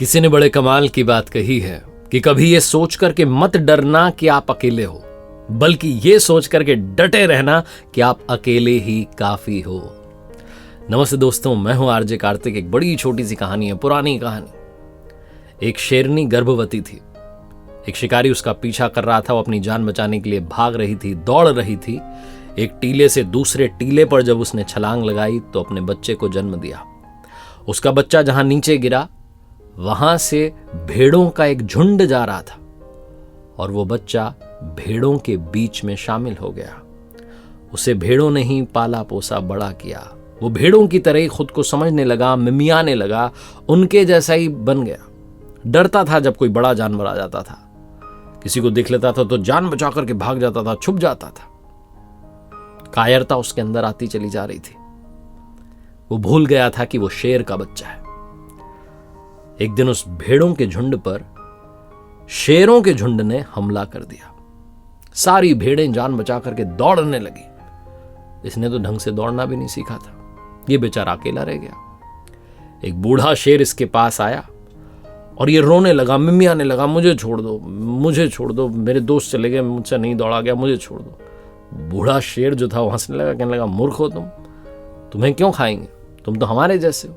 किसी ने बड़े कमाल की बात कही है कि कभी ये सोच करके मत डरना कि आप अकेले हो, बल्कि ये सोच करके डटे रहना कि आप अकेले ही काफी हो। नमस्ते दोस्तों, मैं हूं आरजे कार्तिक। एक बड़ी छोटी सी कहानी है, पुरानी कहानी। एक शेरनी गर्भवती थी। एक शिकारी उसका पीछा कर रहा था। वो अपनी जान बचाने के लिए भाग रही थी, दौड़ रही थी। एक टीले से दूसरे टीले पर जब उसने छलांग लगाई तो अपने बच्चे को जन्म दिया। उसका बच्चा जहां नीचे गिरा, वहां से भेड़ों का एक झुंड जा रहा था और वो बच्चा भेड़ों के बीच में शामिल हो गया। उसे भेड़ों ने ही पाला पोसा बड़ा किया। वो भेड़ों की तरह ही खुद को समझने लगा, मिमियाने लगा, उनके जैसा ही बन गया। डरता था जब कोई बड़ा जानवर आ जाता था, किसी को देख लेता था तो जान बचा करके भाग जाता था, छुप जाता था। कायरता उसके अंदर आती चली जा रही थी। वो भूल गया था कि वो शेर का बच्चा है। एक दिन उस भेड़ों के झुंड पर शेरों के झुंड ने हमला कर दिया। सारी भेड़ें जान बचा करके दौड़ने लगी। इसने तो ढंग से दौड़ना भी नहीं सीखा था। ये बेचारा अकेला रह गया। एक बूढ़ा शेर इसके पास आया और ये रोने लगा, मिमियाने लगा, मुझे छोड़ दो, मुझे छोड़ दो, मेरे दोस्त चले गए, मुझसे नहीं दौड़ा गया, मुझे छोड़ दो। बूढ़ा शेर जो था वो हंसने लगा, कहने लगा, मूर्ख हो तुम, तुम्हें क्यों खाएंगे, तुम तो हमारे जैसे हो।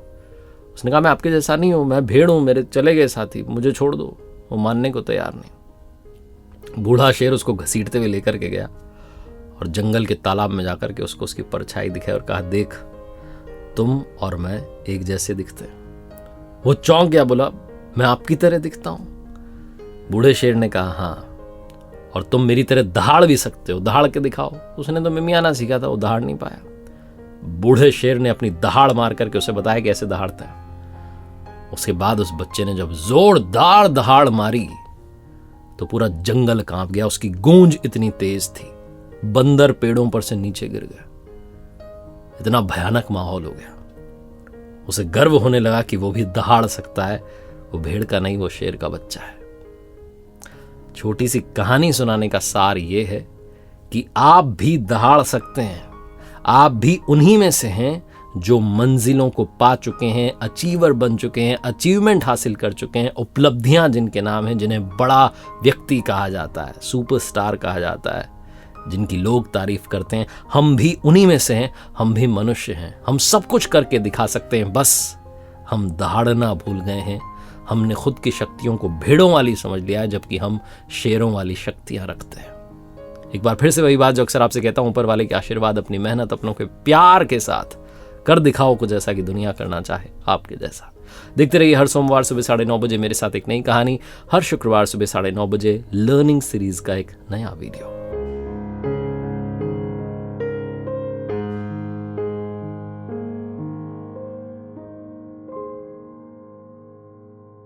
उसने कहा, मैं आपके जैसा नहीं हूं, मैं भेड़ हूं, मेरे चले गए साथी, मुझे छोड़ दो। वो मानने को तैयार नहीं। बूढ़ा शेर उसको घसीटते हुए लेकर के गया और जंगल के तालाब में जाकर के उसको उसकी परछाई दिखाई और कहा, देख, तुम और मैं एक जैसे दिखते हैं। वो चौंक गया, बोला, मैं आपकी तरह दिखता हूं? बूढ़े शेर ने कहा, हाँ, और तुम मेरी तरह दहाड़ भी सकते हो, दहाड़ के दिखाओ। उसने तो मिमियाना सीखा था, वो दहाड़ नहीं पाया। बूढ़े शेर ने अपनी दहाड़ मार करके उसे बताया कि ऐसे दहाड़ता है। उसके बाद उस बच्चे ने जब जोरदार दहाड़ मारी तो पूरा जंगल कांप गया। उसकी गूंज इतनी तेज थी, बंदर पेड़ों पर से नीचे गिर गए। इतना भयानक माहौल हो गया। उसे गर्व होने लगा कि वो भी दहाड़ सकता है। वो भेड़ का नहीं, वो शेर का बच्चा है। छोटी सी कहानी सुनाने का सार ये है कि आप भी दहाड़ सकते हैं। आप भी उन्हीं में से हैं जो मंजिलों को पा चुके हैं, अचीवर बन चुके हैं, अचीवमेंट हासिल कर चुके हैं, उपलब्धियां जिनके नाम हैं, जिन्हें बड़ा व्यक्ति कहा जाता है, सुपरस्टार कहा जाता है, जिनकी लोग तारीफ करते हैं। हम भी उन्हीं में से हैं। हम भी मनुष्य हैं। हम सब कुछ करके दिखा सकते हैं, बस हम दहाड़ना भूल गए हैं। हमने खुद की शक्तियों को भेड़ों वाली समझ लिया है, जबकि हम शेरों वाली शक्तियां रखते हैं। एक बार फिर से वही बात जो अक्सर आपसे कहता हूं, ऊपर वाले के आशीर्वाद, अपनी मेहनत, अपनों के प्यार के साथ कर दिखाओ कुछ ऐसा कि दुनिया करना चाहे आपके जैसा। देखते रहिए हर सोमवार सुबह 9:30 बजे मेरे साथ एक नई कहानी, हर शुक्रवार सुबह 9:30 बजे लर्निंग सीरीज का एक नया वीडियो।